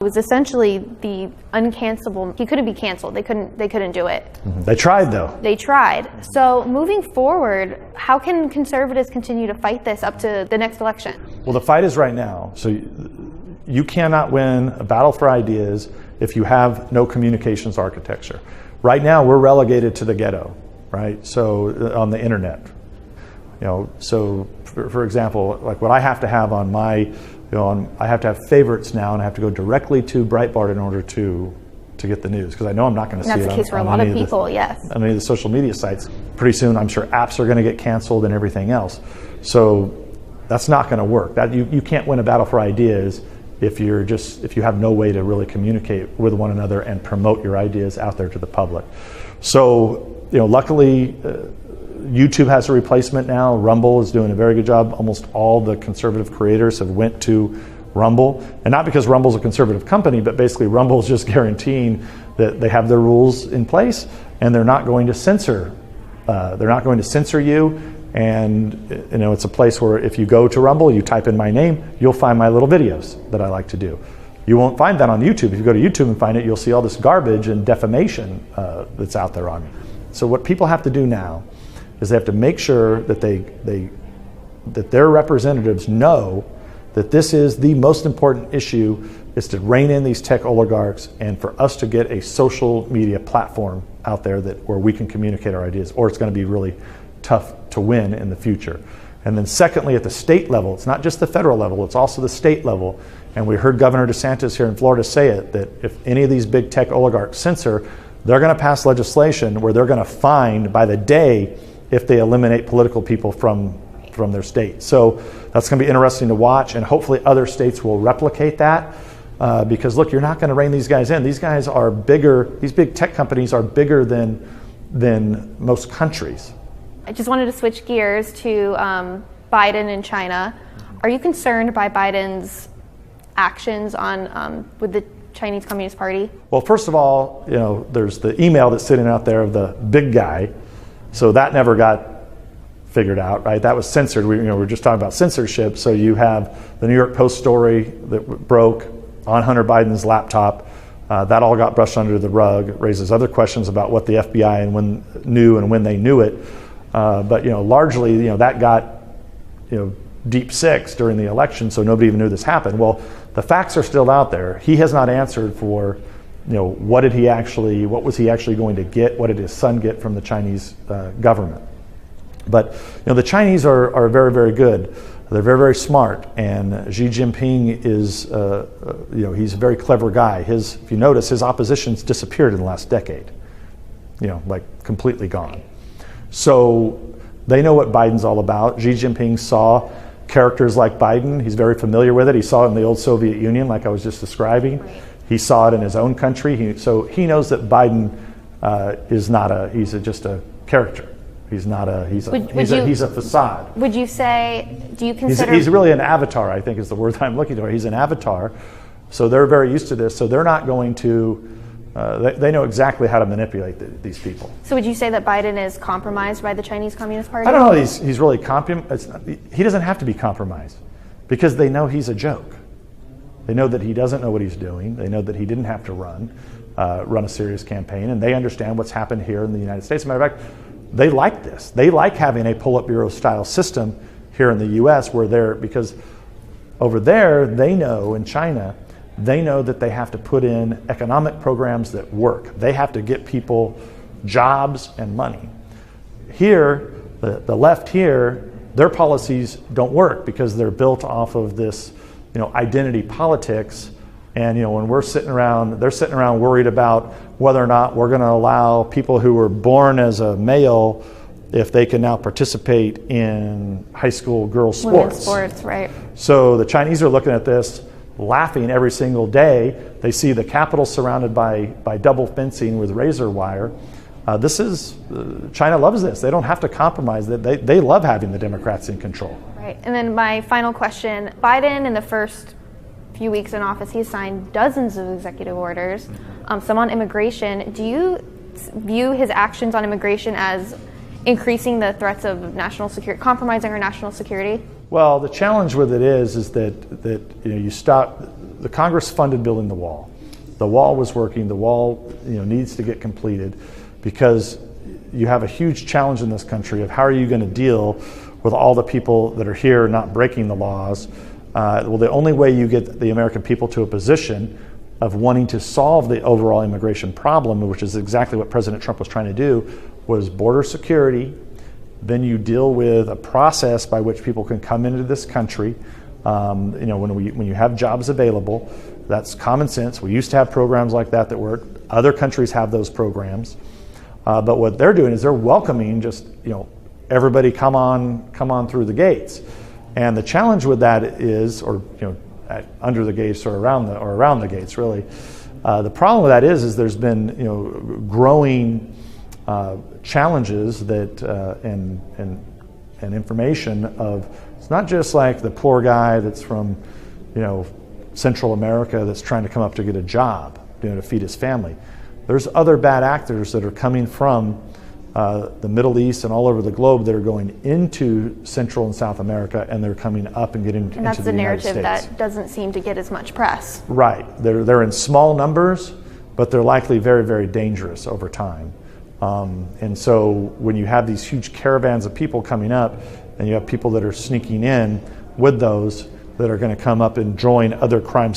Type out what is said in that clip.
It was essentially the uncancelable. He couldn't be canceled. They couldn't do it. Mm-hmm. They tried, though. They tried. So moving forward, how can conservatives continue to fight this up to the next election? Well, the fight is right now. So you cannot win a battle for ideas if you have no communications architecture. Right now, we're relegated to the ghetto, right? So on the internet, So for example, like what I have to have on my I have to have favorites now, and I have to go directly to Breitbart in order to get the news, because I know I'm not going to see it. That's the case for a lot of people, yes. On any of the social media sites. Pretty soon, I'm sure apps are going to get canceled and everything else. So that's not going to work. That you can't win a battle for ideas if you have no way to really communicate with one another and promote your ideas out there to the public. So luckily, YouTube has a replacement now. Rumble is doing a very good job. Almost all the conservative creators have went to Rumble, and not because Rumble's a conservative company, but basically Rumble's just guaranteeing that they have their rules in place and they're not going to censor. They're not going to censor you, and it's a place where if you go to Rumble, you type in my name, you'll find my little videos that I like to do. You won't find that on YouTube. If you go to YouTube and find it, you'll see all this garbage and defamation that's out there on me. So what people have to do now is they have to make sure that that their representatives know that this is the most important issue, is to rein in these tech oligarchs and for us to get a social media platform out there where we can communicate our ideas, or it's going to be really tough to win in the future. And then secondly, at the state level, it's not just the federal level, it's also the state level. And we heard Governor DeSantis here in Florida say it, that if any of these big tech oligarchs censor, they're going to pass legislation where they're going to fine by the day if they eliminate political people from their state. So that's going to be interesting to watch, and hopefully other states will replicate that, because look, you're not going to rein these guys in. These guys are bigger, these big tech companies are bigger than most countries. I just wanted to switch gears to Biden and China. Are you concerned by Biden's actions with the Chinese Communist Party? Well, first of all, there's the email that's sitting out there of the big guy. So that never got figured out, right? That was censored. We're just talking about censorship. So you have the New York Post story that broke on Hunter Biden's laptop. That all got brushed under the rug. Raises other questions about what the FBI knew and when they knew it. But largely, that got deep six during the election, so nobody even knew this happened. Well, the facts are still out there. He has not answered for what was he actually going to get? What did his son get from the Chinese government? But the Chinese are very, very good. They're very, very smart. And Xi Jinping is, he's a very clever guy. If you notice, his opposition's disappeared in the last decade. Like completely gone. So they know what Biden's all about. Xi Jinping saw characters like Biden. He's very familiar with it. He saw it in the old Soviet Union, like I was just describing. Right. He saw it in his own country. So he knows that Biden he's just a character. He's a facade. Would you say, do you consider... He's really an avatar, I think is the word I'm looking for. He's an avatar. So they're very used to this. So they're not going to, they know exactly how to manipulate these people. So would you say that Biden is compromised by the Chinese Communist Party? I don't know. He's really he doesn't have to be compromised, because they know he's a joke. They know that he doesn't know what he's doing. They know that he didn't have to run a serious campaign, and they understand what's happened here in the United States. As a matter of fact, they like this. They like having a Politburo style system here in the U.S. because over there, they know in China, they know that they have to put in economic programs that work. They have to get people jobs and money. Here, the left here, their policies don't work because they're built off of this, identity politics. And when they're sitting around worried about whether or not we're going to allow people who were born as a male, if they can now participate in high school girls' sports. Women's sports, right. So the Chinese are looking at this, laughing every single day. They see the Capitol surrounded by double fencing with razor wire. China loves this. They don't have to compromise. They love having the Democrats in control. Right. And then my final question, Biden in the first few weeks in office, he signed dozens of executive orders, some on immigration. Do you view his actions on immigration as increasing the threats of national security, compromising our national security? Well, the challenge with it is that you stop. the Congress funded building the wall. The wall was working. The wall, needs to get completed because you have a huge challenge in this country of how are you going to deal with all the people that are here not breaking the laws. Well, the only way you get the American people to a position of wanting to solve the overall immigration problem, which is exactly what President Trump was trying to do, was border security. Then you deal with a process by which people can come into this country. When you have jobs available, that's common sense. We used to have programs like that work. Other countries have those programs. But what they're doing is they're welcoming just, everybody come on through the gates. And the challenge with that is, under the gates or around the gates, really. The problem with that is there's been, growing challenges that and information of it's not just like the poor guy that's from, Central America that's trying to come up to get a job, to feed his family. There's other bad actors that are coming from the Middle East and all over the globe that are going into Central and South America, and they're coming up and getting into the United States. And that's the narrative that doesn't seem to get as much press. Right. They're in small numbers, but they're likely very, very dangerous over time. And so when you have these huge caravans of people coming up, and you have people that are sneaking in with those that are going to come up and join other crime